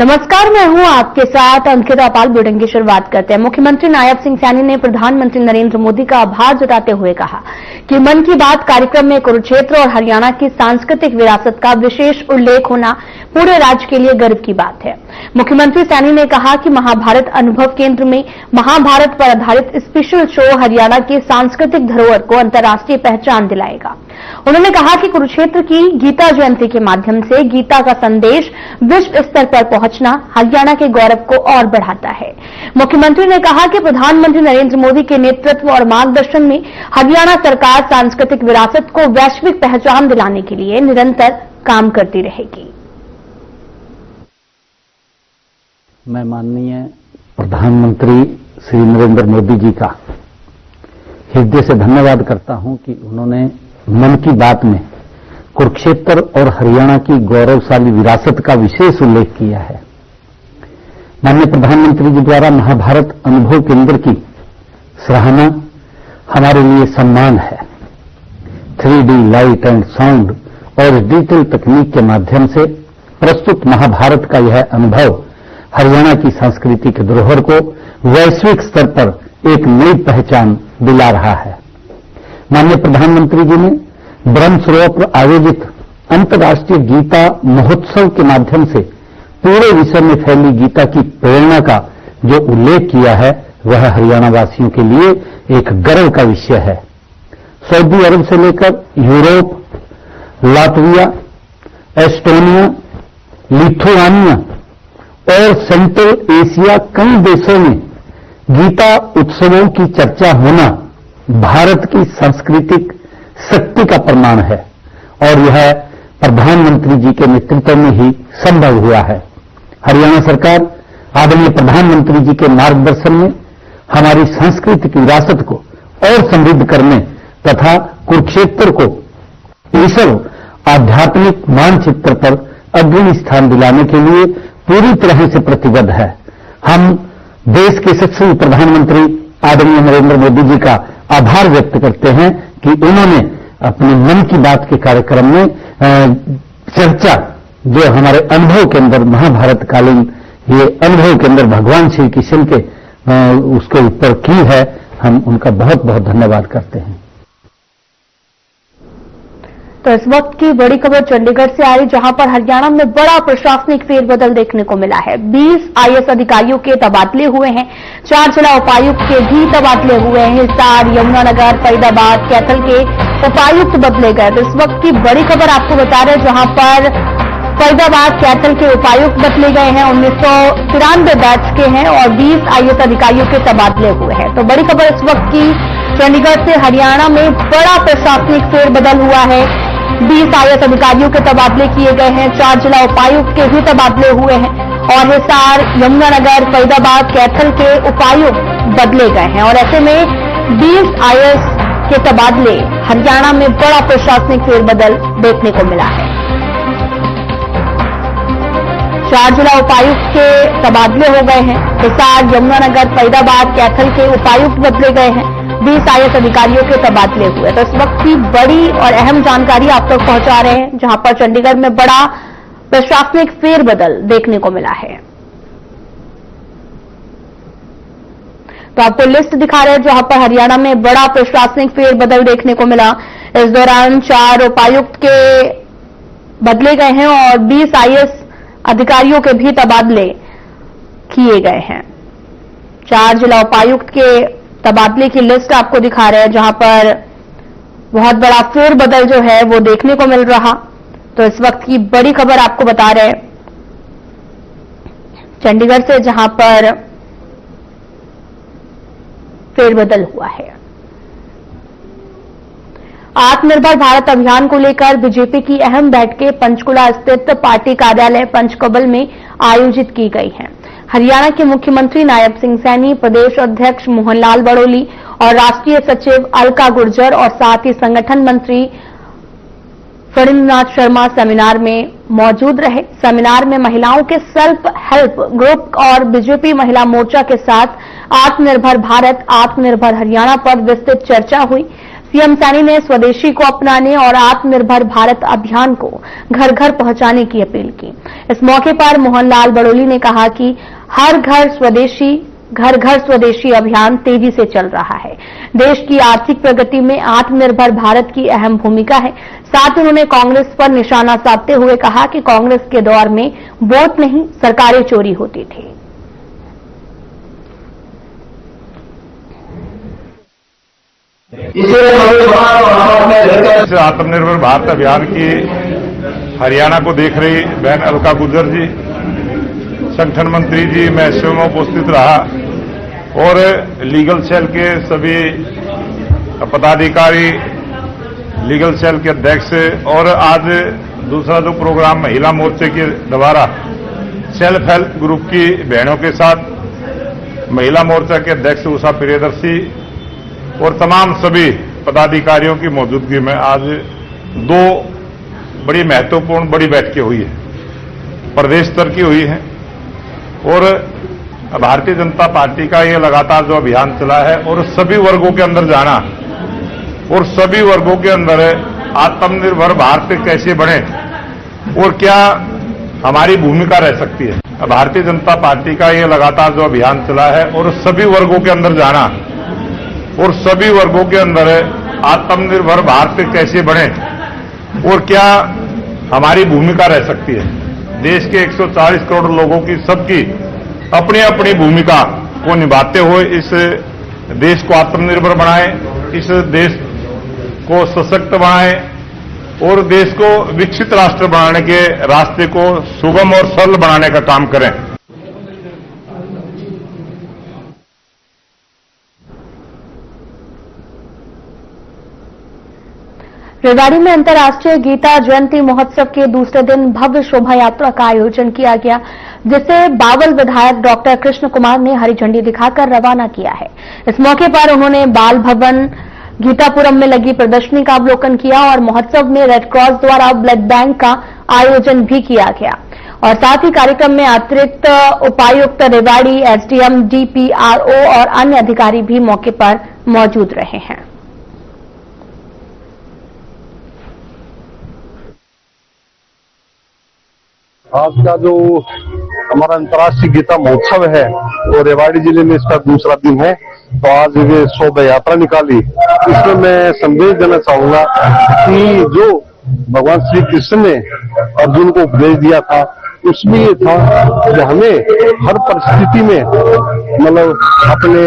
नमस्कार, मैं हूं आपके साथ अंकिता पाल। बुलेटिन की शुरुआत करते हैं। मुख्यमंत्री नायब सिंह सैनी ने प्रधानमंत्री नरेंद्र मोदी का आभार जताते हुए कहा कि मन की बात कार्यक्रम में कुरुक्षेत्र और हरियाणा की सांस्कृतिक विरासत का विशेष उल्लेख होना पूरे राज्य के लिए गर्व की बात है। मुख्यमंत्री सैनी ने कहा कि महाभारत अनुभव केंद्र में महाभारत पर आधारित स्पेशल शो हरियाणा की सांस्कृतिक धरोहर को अंतर्राष्ट्रीय पहचान दिलाएगा। उन्होंने कहा कि कुरुक्षेत्र की गीता जयंती के माध्यम से गीता का संदेश विश्व स्तर पर पहुंचना हरियाणा के गौरव को और बढ़ाता है। मुख्यमंत्री ने कहा कि प्रधानमंत्री नरेंद्र मोदी के नेतृत्व और मार्गदर्शन में हरियाणा सरकार सांस्कृतिक विरासत को वैश्विक पहचान दिलाने के लिए निरंतर काम करती रहेगी। मैं माननीय प्रधानमंत्री श्री नरेंद्र मोदी जी का हृदय से धन्यवाद करता हूं कि उन्होंने मन की बात में कुरुक्षेत्र और हरियाणा की गौरवशाली विरासत का विशेष उल्लेख किया है। माननीय प्रधानमंत्री जी द्वारा महाभारत अनुभव केंद्र की सराहना हमारे लिए सम्मान है। 3D लाइट एंड साउंड और डिजिटल तकनीक के माध्यम से प्रस्तुत महाभारत का यह अनुभव हरियाणा की सांस्कृतिक धरोहर को वैश्विक स्तर पर एक नई पहचान दिला रहा है। माननीय प्रधानमंत्री जी ने ब्रह्म सरोवर पर आयोजित अंतर्राष्ट्रीय गीता महोत्सव के माध्यम से पूरे विश्व में फैली गीता की प्रेरणा का जो उल्लेख किया है वह हरियाणा वासियों के लिए एक गर्व का विषय है। सऊदी अरब से लेकर यूरोप, लातविया, एस्टोनिया, लिथुआनिया और सेंट्रल एशिया कई देशों में गीता उत्सवों की चर्चा होना भारत की सांस्कृतिक शक्ति का प्रमाण है और यह प्रधानमंत्री जी के नेतृत्व में ही संभव हुआ है। हरियाणा सरकार आदरणीय प्रधानमंत्री जी के मार्गदर्शन में हमारी सांस्कृतिक विरासत को और समृद्ध करने तथा कुरुक्षेत्र को विश्व आध्यात्मिक मानचित्र पर अग्रणी स्थान दिलाने के लिए पूरी तरह से प्रतिबद्ध है। हम देश के यशस्वी प्रधानमंत्री आदरणीय नरेंद्र मोदी जी का आभार व्यक्त करते हैं कि उन्होंने अपने मन की बात के कार्यक्रम में चर्चा जो हमारे अनुभव के अंदर महाभारत कालीन ये अनुभव के अंदर भगवान श्री कृष्ण के उसके ऊपर की है। हम उनका बहुत बहुत धन्यवाद करते हैं। तो इस वक्त की बड़ी खबर चंडीगढ़ से आ रही, जहां पर हरियाणा में बड़ा प्रशासनिक फेरबदल देखने को मिला है। 20 आईएएस अधिकारियों के तबादले हुए हैं। 4 जिला उपायुक्त के भी तबादले हुए हैं। हिसार, यमुनानगर, फरीदाबाद, कैथल के उपायुक्त बदले गए। तो इस वक्त की बड़ी खबर आपको बता रहे हैं, जहां पर फरीदाबाद, कैथल के उपायुक्त बदले गए हैं। 1993 बैच के हैं और 20 आईएएस अधिकारियों के तबादले हुए हैं। तो बड़ी खबर इस वक्त की चंडीगढ़ से, हरियाणा में बड़ा प्रशासनिक फेरबदल हुआ है। 20 आईएएस अधिकारियों के तबादले किए गए हैं। 4 जिला उपायुक्त के भी तबादले हुए हैं और हिसार, यमुनानगर, फरीदाबाद, कैथल के उपायुक्त बदले गए हैं। और ऐसे में 20 आईएएस के तबादले, हरियाणा में बड़ा प्रशासनिक फेरबदल देखने को मिला है। 4 जिला उपायुक्त के तबादले हो गए हैं। हिसार, यमुनानगर, फरीदाबाद, कैथल के उपायुक्त बदले गए हैं। 20 आईएएस अधिकारियों के तबादले हुए। तो इस वक्त की बड़ी और अहम जानकारी आप तक पहुंचा रहे हैं, जहां पर चंडीगढ़ में बड़ा प्रशासनिक फेरबदल देखने को मिला है। तो आपको लिस्ट दिखा रहे हैं, जहां पर हरियाणा में बड़ा प्रशासनिक फेरबदल देखने को मिला। इस दौरान 4 उपायुक्त के बदले गए हैं और 20 आईएएस अधिकारियों के भी तबादले किए गए हैं। 4 जिला उपायुक्त के तबादले की लिस्ट आपको दिखा रहे हैं, जहां पर बहुत बड़ा फेरबदल जो है वो देखने को मिल रहा। तो इस वक्त की बड़ी खबर आपको बता रहे हैं चंडीगढ़ से, जहां पर फेरबदल हुआ है। आत्मनिर्भर भारत अभियान को लेकर बीजेपी की अहम बैठकें पंचकुला स्थित पार्टी कार्यालय पंचकबल में आयोजित की गई हैं। हरियाणा के मुख्यमंत्री नायब सिंह सैनी, प्रदेश अध्यक्ष मोहनलाल बड़ोली और राष्ट्रीय सचिव अलका गुर्जर और साथ ही संगठन मंत्री फणिंद्रनाथ शर्मा सेमिनार में मौजूद रहे। सेमिनार में महिलाओं के सेल्फ हेल्प ग्रुप और बीजेपी महिला मोर्चा के साथ आत्मनिर्भर भारत, आत्मनिर्भर हरियाणा पर विस्तृत चर्चा हुई। सीएम सैनी ने स्वदेशी को अपनाने और आत्मनिर्भर भारत अभियान को घर घर पहुंचाने की अपील की। इस मौके पर मोहनलाल बड़ोली ने कहा कि घर घर स्वदेशी अभियान तेजी से चल रहा है। देश की आर्थिक प्रगति में आत्मनिर्भर भारत की अहम भूमिका है। साथ ही उन्होंने कांग्रेस पर निशाना साधते हुए कहा कि कांग्रेस के दौर में वोट नहीं, सरकारें चोरी होती थी। आत्मनिर्भर भारत अभियान की हरियाणा को देख रही बहन अलका गुर्जर जी, संगठन मंत्री जी, मैं स्वयं उपस्थित रहा और लीगल सेल के सभी पदाधिकारी, लीगल सेल के अध्यक्ष और आज दूसरा जो प्रोग्राम महिला मोर्चे के द्वारा सेल्फ हेल्प ग्रुप की बहनों के साथ महिला मोर्चा के अध्यक्ष उषा प्रियदर्शी और तमाम सभी पदाधिकारियों की मौजूदगी में आज दो बड़ी महत्वपूर्ण बड़ी बैठकें हुई है, प्रदेश स्तर की हुई है और भारतीय जनता पार्टी का ये लगातार जो अभियान चला है और सभी वर्गों के अंदर जाना और सभी वर्गों के अंदर आत्मनिर्भर भारत कैसे बने और क्या हमारी भूमिका रह सकती है। भारतीय जनता पार्टी का ये लगातार जो अभियान चला है और सभी वर्गों के अंदर जाना और सभी वर्गों के अंदर आत्मनिर्भर भारत कैसे बने और क्या हमारी भूमिका रह सकती है। देश के 140 करोड़ लोगों की सबकी अपनी अपनी भूमिका को निभाते हुए इस देश को आत्मनिर्भर बनाएं, इस देश को सशक्त बनाएं और देश को विकसित राष्ट्र बनाने के रास्ते को सुगम और सरल बनाने का काम करें। रेवाड़ी में अंतर्राष्ट्रीय गीता जयंती महोत्सव के दूसरे दिन भव्य शोभा यात्रा का आयोजन किया गया, जिसे बावल विधायक डॉक्टर कृष्ण कुमार ने हरी झंडी दिखाकर रवाना किया है। इस मौके पर उन्होंने बाल भवन गीतापुरम में लगी प्रदर्शनी का अवलोकन किया और महोत्सव में रेड क्रॉस द्वारा ब्लड बैंक का आयोजन भी किया गया और साथ ही कार्यक्रम में अतिरिक्त उपायुक्त रेवाड़ी, एसडीएम, डीपीआरओ और अन्य अधिकारी भी मौके पर मौजूद रहे हैं। आज का जो हमारा अंतर्राष्ट्रीय गीता महोत्सव है वो रेवाड़ी जिले में इसका दूसरा दिन है, तो आज ये शोभा यात्रा निकाली। इसमें मैं संदेश देना चाहूंगा कि जो भगवान श्री कृष्ण ने अर्जुन को उपदेश दिया था उसमें ये था कि हमें हर परिस्थिति में मतलब अपने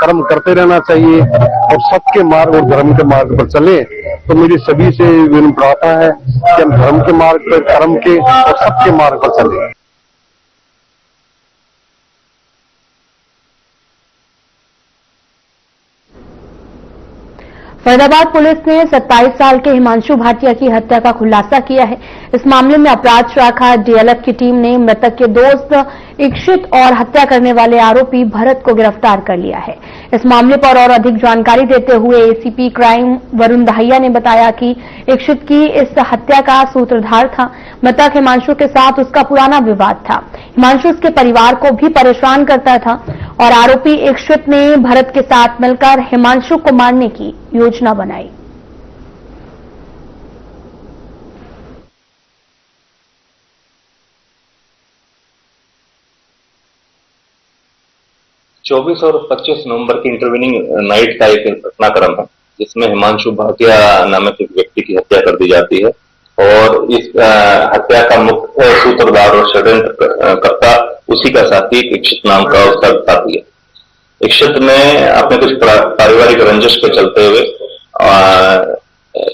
कर्म करते रहना चाहिए और सत्य के मार्ग और धर्म के मार्ग पर चले। तो मेरी सभी से विनम्र प्रार्थना है कि हम धर्म के मार्ग पर, कर्म के और सत्य के मार्ग पर चले। फरीदाबाद पुलिस ने 27 साल के हिमांशु भाटिया की हत्या का खुलासा किया है। इस मामले में अपराध शाखा डीएलएफ की टीम ने मृतक के दोस्त इक्षित और हत्या करने वाले आरोपी भरत को गिरफ्तार कर लिया है। इस मामले पर और अधिक जानकारी देते हुए एसीपी क्राइम वरुण दहिया ने बताया कि इक्षित की इस हत्या का सूत्रधार था। मृतक हिमांशु के साथ उसका पुराना विवाद था। हिमांशु उसके परिवार को भी परेशान करता था और आरोपी इक्षित ने भरत के साथ मिलकर हिमांशु को मारने की योजना बनाई। चौबीस और 25 नवंबर की इंटरवीनिंग नाइट का एक घटनाक्रम है जिसमें हिमांशु भाटिया नामक एक व्यक्ति की हत्या कर दी जाती है और इस हत्या का मुख्य सूत्रधार और षड्यंत्रकर्ता उसी का साथी इक्षित नाम का उसका साथी है। इक्षित ने अपने कुछ पारिवारिक रंजिश के चलते हुए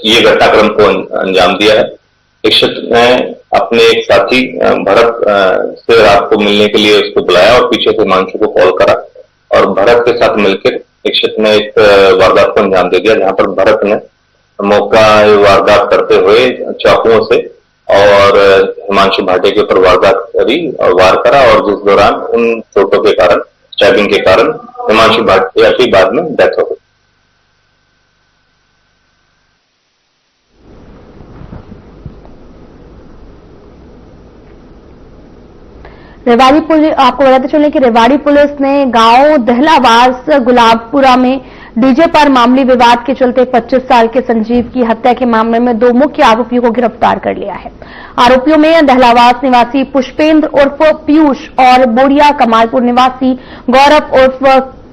ये घटनाक्रम को अंजाम दिया है। इक्षित ने अपने एक साथी भरत से रात को मिलने के लिए उसको बुलाया और पीछे से हिमांशु को कॉल करा और भरत के साथ मिलकर इक्षित ने एक वारदात को अंजाम दे दिया, जहां पर भरत ने मौका वारदात करते हुए चाकुओं से और हिमांशु भाटिया के ऊपर वारदात करी और वार करा और जिस दौरान उन चोटों के कारण, स्टैबिंग के कारण हिमांशु भाटिया की बाद में डेथ हो गई। रेवाड़ी पुलिस, आपको बताते चलें कि रेवाड़ी पुलिस ने गांव दहलावास गुलाबपुरा में डीजे पर मामूली विवाद के चलते 25 साल के संजीव की हत्या के मामले में 2 मुख्य आरोपियों को गिरफ्तार कर लिया है। आरोपियों में दहलावास निवासी पुष्पेंद्र उर्फ पीयूष और बोरिया कमालपुर निवासी गौरव उर्फ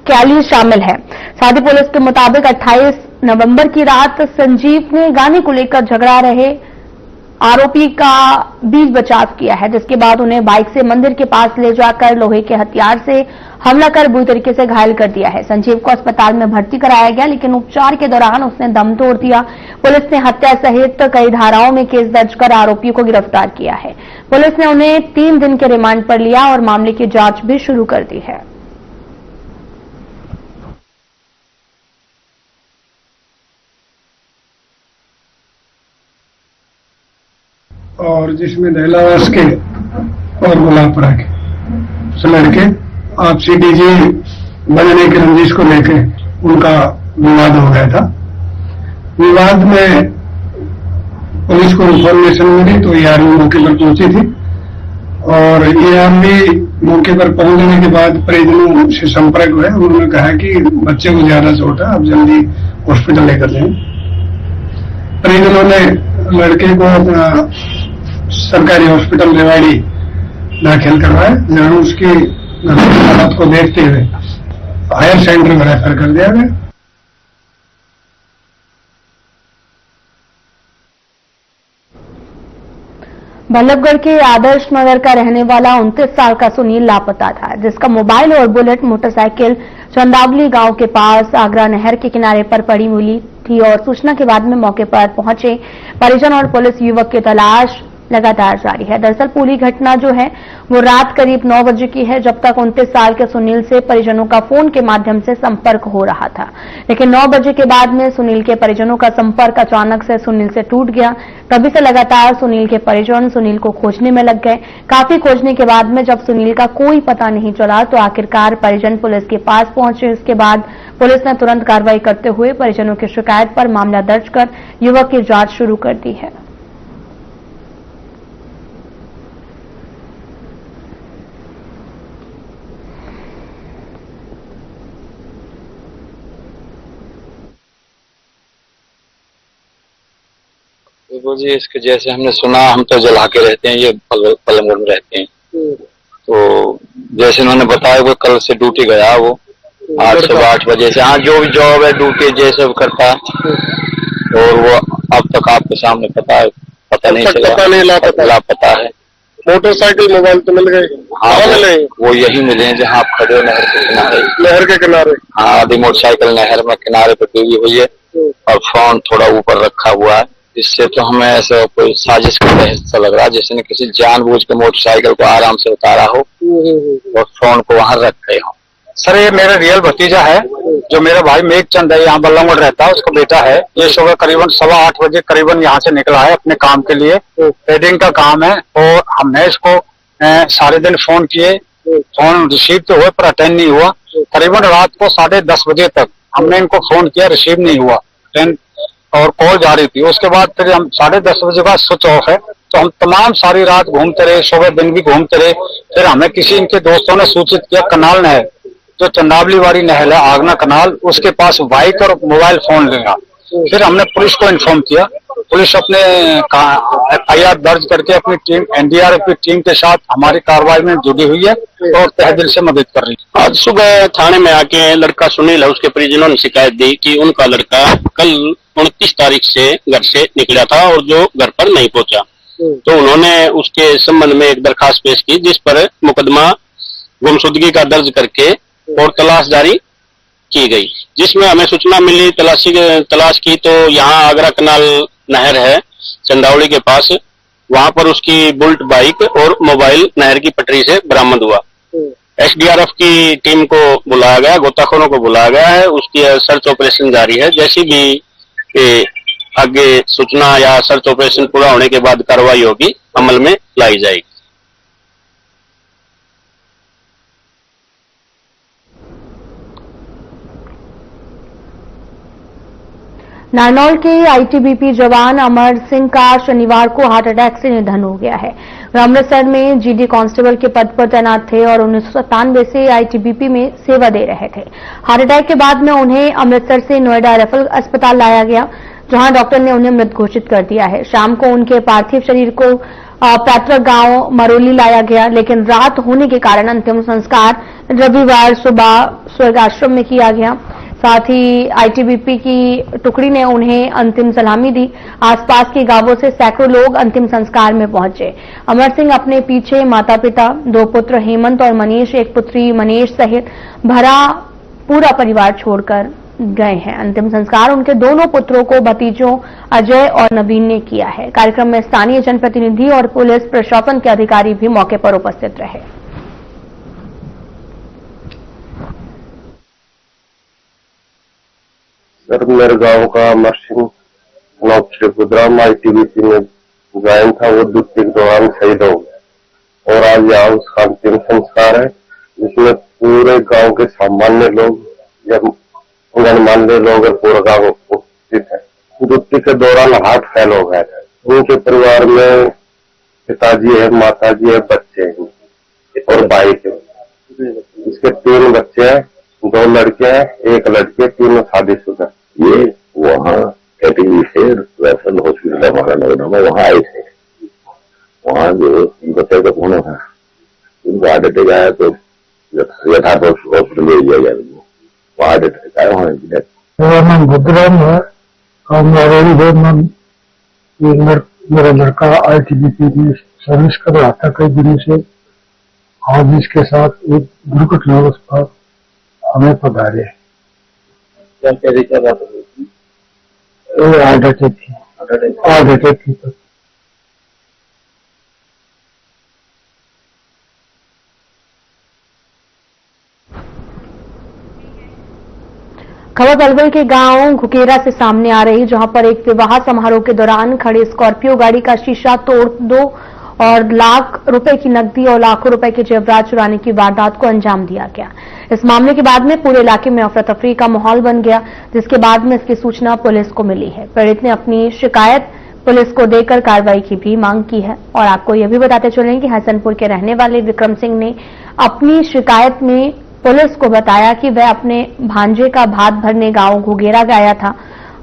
कैली शामिल है। साथ ही पुलिस के मुताबिक 28 नवंबर की रात संजीव ने गाने को लेकर झगड़ा रहे आरोपी का बीच बचाव किया है, जिसके बाद उन्हें बाइक से मंदिर के पास ले जाकर लोहे के हथियार से हमला कर बुरी तरीके से घायल कर दिया है। संजीव को अस्पताल में भर्ती कराया गया, लेकिन उपचार के दौरान उसने दम तोड़ दिया। पुलिस ने हत्या सहित कई धाराओं में केस दर्ज कर आरोपियों को गिरफ्तार किया है। पुलिस ने उन्हें 3 दिन के रिमांड पर लिया और मामले की जांच भी शुरू कर दी है। और जिसमें दहलावास के और गुलाबपुरा के लड़के आपसी डीजे बजने की रंजिश को लेकर उनका विवाद हो गया था। विवाद में पुलिस को इंफॉर्मेशन मिली तो ARV मौके पर पहुंची थी और ARV मौके पर पहुंचने के बाद परिजनों से संपर्क हुआ। उन्होंने कहा कि बच्चे को ज्यादा चोट है, आप जल्दी हॉस्पिटल लेकर जाएं। परिजनों ने लड़के को अपना सरकारी हॉस्पिटल रेवाड़ी दाखिल करवाया, जहां उसकी हालत को देखते हुए हायर सेंटर में रेफर कर दिया गया। बल्लभगढ़ के आदर्श नगर का रहने वाला 29 साल का सुनील लापता था, जिसका मोबाइल और बुलेट मोटरसाइकिल चंदावली गांव के पास आगरा नहर के किनारे पर पड़ी मिली थी और सूचना के बाद में मौके पर पहुंचे परिजन और पुलिस युवक की तलाश लगातार जारी है। दरअसल पूरी घटना जो है वो रात करीब 9 बजे की है, जब तक 29 साल के सुनील से परिजनों का फोन के माध्यम से संपर्क हो रहा था। लेकिन 9 बजे के बाद में सुनील के परिजनों का संपर्क अचानक से सुनील से टूट गया। तभी से लगातार सुनील के परिजन सुनील को खोजने में लग गए। काफी खोजने के बाद में जब सुनील का कोई पता नहीं चला तो आखिरकार परिजन पुलिस के पास पहुंचे। इसके बाद पुलिस ने तुरंत कार्रवाई करते हुए परिजनों की शिकायत पर मामला दर्ज कर युवक की जांच शुरू कर दी है। देखो जी, इसके जैसे हमने सुना, हम तो जला के रहते हैं, ये पलंगों में रहते हैं। तो जैसे उन्होंने बताया वो कल से ड्यूटी गया, वो 8 से 8 बजे से, हाँ जो भी जॉब है ड्यूटी जैसे करता है। और वो अब तक आपके सामने पता नहीं चला, पता नहीं लापता है। मोटरसाइकिल मोबाइल तो मिल गए? हाँ मिले, वो यही मिले हैं जहाँ आप खड़े हो, नहर के किनारे। नहर के किनारे? हाँ, आधी मोटरसाइकिल नहर में किनारे पर डूबी हुई है और फोन थोड़ा ऊपर रखा हुआ है। इससे तो हमें ऐसा कोई साजिश का हिस्सा लग रहा है, जैसे ने किसी जानबूझ के मोटरसाइकिल को आराम से उतारा हो और फोन को वहां रख गए हो। सर ये मेरा रियल भतीजा है, जो मेरा भाई मेघचंद है, यहाँ बल्लभगढ़ रहता है, उसका बेटा है। ये सुबह करीबन 8:15 बजे करीबन यहाँ से निकला है अपने काम के लिए, ट्रेडिंग का काम है। और हमने इसको सारे दिन फोन किए, फोन रिसीव तो हुए पर अटेंड नहीं हुआ। करीबन रात को 10:30 बजे तक हमने इनको फोन किया, रिसीव नहीं हुआ और कॉल जा रही थी। उसके बाद फिर हम 10:30 बजे बाद स्विच ऑफ है, तो हम तमाम सारी रात घूमते रहे, सुबह दिन भी घूमते रहे। फिर हमें किसी इनके दोस्तों ने सूचित किया, कनाल नहर जो चंदावली वाली नहर है, आगना कनाल, उसके पास बाइक और मोबाइल फोन लेगा। फिर हमने पुलिस को इन्फॉर्म किया। पुलिस अपने FIR दर्ज करके अपनी टीम NDRF की टीम के साथ हमारी कार्रवाई में जुड़ी हुई है और तहे दिल से मदद कर रही है। आज सुबह थाने में आके लड़का सुनील है, उसके परिजनों ने शिकायत दी कि उनका लड़का कल 29 तारीख से घर से निकला था और जो घर पर नहीं पहुंचा। तो उन्होंने उसके संबंध में एक दरखास्त पेश की, जिस पर मुकदमा गुमशुदगी का दर्ज करके और तलाश जारी की गई। जिसमें हमें सूचना मिली, तलाश की तो यहाँ आगरा कनाल नहर है चंदावली के पास, वहां पर उसकी बुलेट बाइक और मोबाइल नहर की पटरी से बरामद हुआ। SDRF की टीम को बुलाया गया, गोताखोरों को बुलाया गया है, उसकी सर्च ऑपरेशन जारी है। जैसी भी आगे सूचना या सर्च ऑपरेशन पूरा होने के बाद कार्रवाई होगी, अमल में लाई जाएगी। नारनौल के ITBP जवान अमर सिंह का शनिवार को हार्ट अटैक से निधन हो गया है। वे अमृतसर में जीडी कांस्टेबल के पद पर तैनात थे और 1997 से आईटीबीपी में सेवा दे रहे थे। हार्ट अटैक के बाद में उन्हें अमृतसर से नोएडा रेफरल अस्पताल लाया गया, जहां डॉक्टर ने उन्हें मृत घोषित कर दिया है। शाम को उनके पार्थिव शरीर को पैतृक गांव मरोली लाया गया, लेकिन रात होने के कारण अंतिम संस्कार रविवार सुबह स्वर्ग आश्रम में किया गया। साथ ही आईटीबीपी की टुकड़ी ने उन्हें अंतिम सलामी दी। आसपास के गांवों से सैकड़ों लोग अंतिम संस्कार में पहुंचे। अमर सिंह अपने पीछे माता पिता, 2 पुत्र हेमंत और मनीष, एक पुत्री मनीष सहित भरा पूरा परिवार छोड़कर गए हैं। अंतिम संस्कार उनके दोनों पुत्रों को भतीजों अजय और नवीन ने किया है। कार्यक्रम में स्थानीय जनप्रतिनिधि और पुलिस प्रशासन के अधिकारी भी मौके पर उपस्थित रहे। सर, मेरे गांव का अमर सिंह नौक्षेपुद्राम आईटीबीपी में ज्वाइन था, वो ड्यूटी के दौरान शहीद हो गया और आज यहाँ उसका अंतिम संस्कार है, जिसमें पूरे गांव के सामान्य लोग या गणमान्य लोग और पूरा गांव उपस्थित है। ड्यूटी के दौरान हार्ट फेल हो गया था। उनके परिवार में पिताजी है, माताजी है, बच्चे हैं और भाई है। इसके 3 बच्चे हैं, 2 लड़के हैं, 1 लड़की, तीनों शादीशुदा। ये वहाँ कैटेगरी से रेफरल हॉस्पिटल हमारा नोएडा में वहाँ आए थे। वहाँ जो बच्चे का फोन था, उनको हार्ट अटैक आया तो यथार्थ हॉस्पिटल ले लिया गया। वहाँ हार्ट अटैक आया, वहाँ मेरा नाम बुद्धराम है और मेरा लड़का आईटीबीपी में सर्विस कर रहा था कई दिनों से। आज इसके साथ एक दुर्घटनावश हमें पधारे। हार्ट अटैक थी। खबर पलवल के गांव घुकेरा से सामने आ रही, जहां पर एक विवाह समारोह के दौरान खड़ी स्कॉर्पियो गाड़ी का शीशा तोड़ दो और लाख रुपए की नकदी और लाखों रुपए के जेवरात चुराने की वारदात को अंजाम दिया गया। इस मामले के बाद में पूरे इलाके में अफरा तफरी का माहौल बन गया, जिसके बाद में इसकी सूचना पुलिस को मिली है। पीड़ित ने अपनी शिकायत पुलिस को देकर कार्रवाई की भी मांग की है। और आपको यह भी बताते चलें कि हसनपुर के रहने वाले विक्रम सिंह ने अपनी शिकायत में पुलिस को बताया कि वह अपने भांजे का भात भरने गांव घुगेरा गया था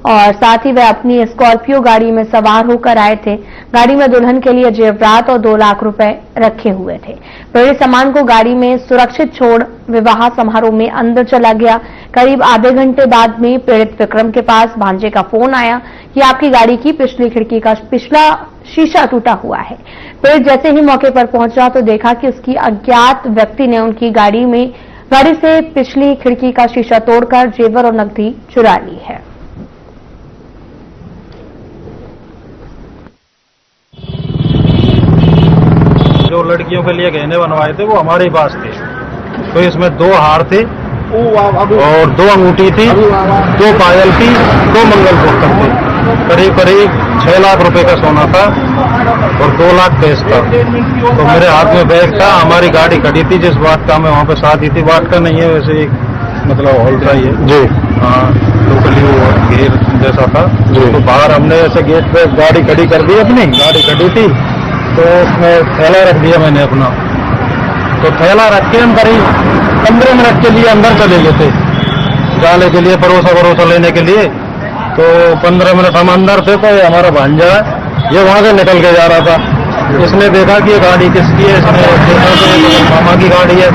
और साथ ही वह अपनी स्कॉर्पियो गाड़ी में सवार होकर आए थे। गाड़ी में दुल्हन के लिए जेवरात और 2 लाख रुपए रखे हुए थे। पीड़ित सामान को गाड़ी में सुरक्षित छोड़ विवाह समारोह में अंदर चला गया। करीब आधे घंटे बाद में पीड़ित विक्रम के पास भांजे का फोन आया कि आपकी गाड़ी की पिछली खिड़की का पिछला शीशा टूटा हुआ है। पीड़ित जैसे ही मौके पर पहुंचा तो देखा कि उसकी अज्ञात व्यक्ति ने उनकी गाड़ी से पिछली खिड़की का शीशा तोड़कर जेवर और नकदी चुरा ली है। जो लड़कियों के लिए गहने बनवाए थे वो हमारे ही पास थे। तो इसमें 2 हार थे और 2 अंगूठी थी, 2 पायल थी, 2 मंगलसूत्र थे। करीब 6 लाख रुपए का सोना था और 2 लाख कैश था। तो मेरे हाथ में बैग था। हमारी गाड़ी खड़ी थी, जिस बात का मैं वहाँ पे शादी थी, बात का नहीं है, वैसे एक मतलब हॉल था ये जी। हाँ, लोकली वो घेर जैसा था जी। तो बाहर हमने ऐसे गेट पे गाड़ी खड़ी कर दी, अपनी गाड़ी खड़ी थी तो उसमें थैला रख दिया मैंने अपना। तो थैला रख के हम करीब 15 मिनट के लिए अंदर चले गए थे जाने के लिए, भरोसा लेने के लिए। तो 15 मिनट हम अंदर थे तो हमारा भांजा ये वहां से निकल के जा रहा था। इसने देखा कि ये गाड़ी किसकी है, इसने देखा तो ये मामा की गाड़ी है।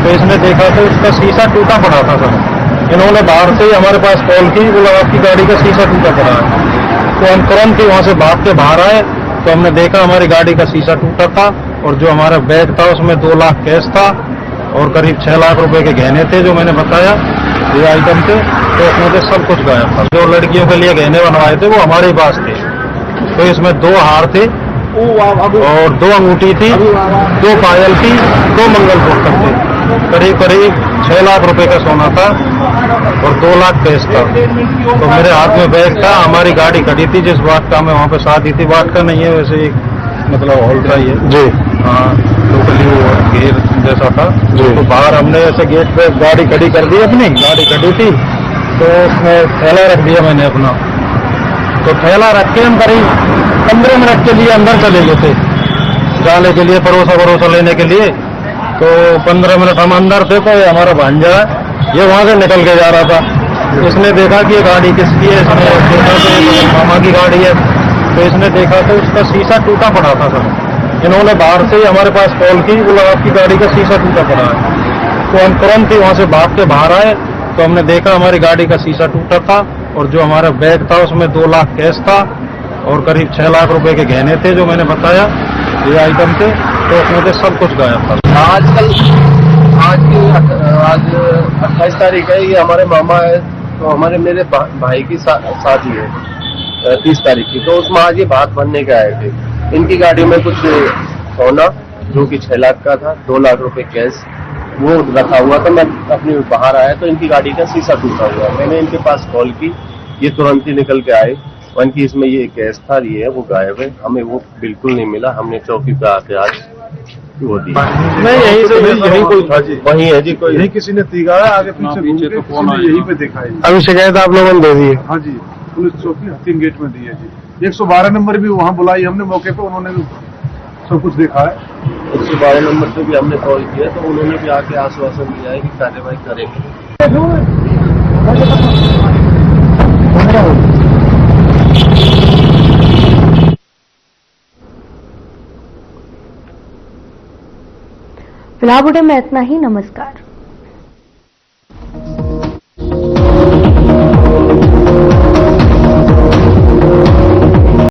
तो इसने देखा तो उसका शीशा टूटा पड़ा था सर। इन्होंने बाहर से ही हमारे पास कॉल की, बोला आपकी गाड़ी का शीशा टूटा पड़ा है। तो हम तुरंत ही वहां से भाग के बाहर आए तो हमने देखा हमारी गाड़ी का शीशा टूटा था और जो हमारा बैग था उसमें 2 लाख कैश था और करीब 6 लाख रुपए के गहने थे जो मैंने बताया ये आइटम थे। तो उसमें से सब कुछ गायब था। जो लड़कियों के लिए गहने बनवाए थे वो हमारे ही पास थे। तो इसमें 2 हार थे और 2 अंगूठी थी, 2 पायल थी, 2 मंगलसूत्र थे। करीब 6 लाख रुपए का सोना था और 2 लाख कैश था। तो मेरे हाथ में बैग था। हमारी गाड़ी खड़ी थी, जिस बात का मैं वहाँ पे शादी थी, बात का नहीं है, वैसे एक मतलब हॉल था ये जी। हाँ, लोकली वो घेर जैसा था जी। तो बाहर हमने ऐसे गेट पे गाड़ी खड़ी कर दी, अपनी गाड़ी खड़ी थी तो उसमें थैला रख दिया मैंने अपना। तो थैला रख के हम करीब 15 मिनट के लिए अंदर चले गए थे जाने के लिए, भरोसा लेने के लिए। तो 15 मिनट हम अंदर थे तो हमारा भांजा ये वहां से निकल के जा रहा था। इसने देखा कि ये गाड़ी किसकी है, इसने देखा तो ये मामा की गाड़ी है। तो इसने देखा तो उसका शीशा टूटा पड़ा था सर। इन्होंने बाहर से ही हमारे पास कॉल की, बोला आपकी गाड़ी का शीशा टूटा पड़ा है। तो हम तुरंत ही वहां से भाग के बाहर आए तो हमने देखा हमारी गाड़ी का शीशा टूटा था और जो हमारा बैग था उसमें 2 लाख कैश था और करीब 6 लाख रुपए के गहने थे जो मैंने बताया, ये आइटम थे। तो उसमें से सब कुछ गायब था। आज 28 तारीख है, ये हमारे मामा है, तो हमारे मेरे भाई की शादी है 30 तारीख की। तो उसमें आज ये भात बनने के आए थे। इनकी गाड़ी में कुछ सोना जो कि 6 लाख का था, 2 लाख रुपए कैश वो रखा हुआ था। मैं अपनी बाहर आया तो इनकी गाड़ी का शीशा टूटा हुआ। मैंने इनके पास कॉल की, ये तुरंत ही निकल के आए। उनकी इसमें ये कैश था, ये है वो गायब है, हमें वो बिल्कुल नहीं मिला। हमने चौकी पे आके आज वो दिया। नहीं, यही से यही कोई था जी, वही है जी, कोई यही किसी ने तीगा है आगे पीछे तो फोन यही पे देखा है। अभी शिकायत आप लोगों ने दे दी है? हाँ जी, पुलिस चौकी हथिन गेट में दी है जी। 112 नंबर भी वहाँ बुलाई हमने मौके पे, उन्होंने भी सब कुछ देखा है। 112 नंबर पे भी हमने कॉल किया तो उन्होंने भी आके आश्वासन दिया है कि कार्रवाई करेंगे। फिलहाल बुलेटिन में इतना ही। नमस्कार।